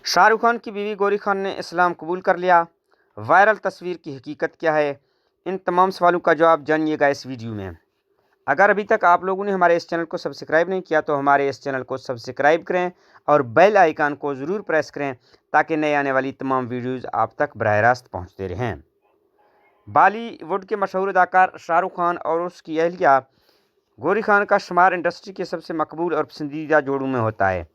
शाह रुख खान की बीवी गौरी खान ने इस्लाम कबूल कर लिया। वायरल तस्वीर की हकीकत क्या है? इन तमाम सवालों का जवाब जानिएगा इस वीडियो में। अगर अभी तक आप लोगों ने हमारे इस चैनल को सब्सक्राइब नहीं किया तो हमारे इस चैनल को सब्सक्राइब करें और बेल आइकन को ज़रूर प्रेस करें ताकि नए आने वाली तमाम वीडियोज़ आप तक बराह रास्त पहुँचते रहें। बॉलीवुड के मशहूर अदाकार शाह रुख खान और उसकी अहलिया गौरी खान का शुमार इंडस्ट्री के सबसे मकबूल और पसंदीदा जोड़ों में होता है।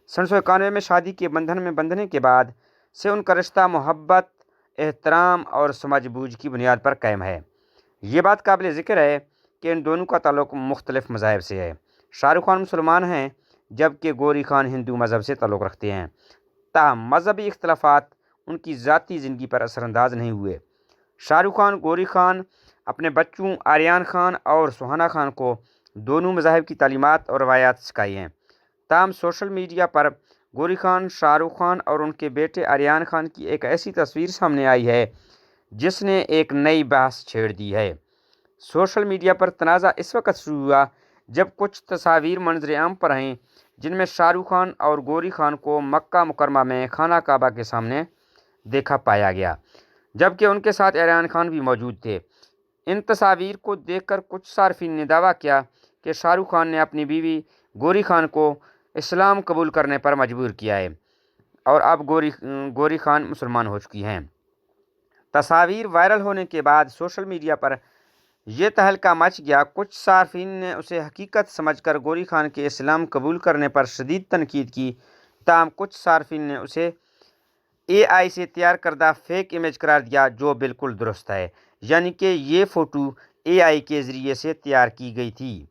1991 में शादी के बंधन में बंधने के बाद से उनका रिश्ता मोहब्बत, एहतराम और समझ बूझ की बुनियाद पर कायम है। ये बात काबिल ज़िक्र है कि इन दोनों का ताल्लुक़ मुख्तलिफ़ मज़ाहिब से है। शाह रुख खान मुसलमान हैं जबकि गौरी खान हिंदू मज़हब से ताल्लुक़ रखते हैं। ताहम मजहबी इख्तलाफात उनकी ज़ाती ज़िंदगी पर असरअंदाज नहीं हुए। शाह रुख खान गौरी खान अपने बच्चों आर्यन खान और सुहाना खान को दोनों मज़ाहिब की तालीमात और रवायात सिखाई हैं। ताहम सोशल मीडिया पर गौरी खान, शाह रुख खान और उनके बेटे आर्यन खान की एक ऐसी तस्वीर सामने आई है जिसने एक नई बहस छेड़ दी है। सोशल मीडिया पर तनाज़ा इस वक्त शुरू हुआ जब कुछ तस्वीर मंजर आम पर आईं जिनमें शाह रुख खान और गौरी खान को मक्का मुकरमा में खाना काबा के सामने देखा पाया गया, जबकि उनके साथ आर्यन खान भी मौजूद थे। इन तस्वीर को देखकर कुछ सार्फिन ने दावा किया कि शाह रुख खान ने अपनी बीवी गौरी खान को इस्लाम कबूल करने पर मजबूर किया है और अब गौरी खान मुसलमान हो चुकी हैं। तस्वीर वायरल होने के बाद सोशल मीडिया पर यह तहलका मच गया। कुछ सार्फिन ने उसे हकीकत समझकर गौरी खान के इस्लाम कबूल करने पर शदीद तनकीद की। ताहम कुछ सार्फिन ने उसे AI से तैयार करदा फेक इमेज करार दिया, जो बिल्कुल दुरुस्त है, यानी कि ये फ़ोटो AI के ज़रिए से तैयार की गई थी।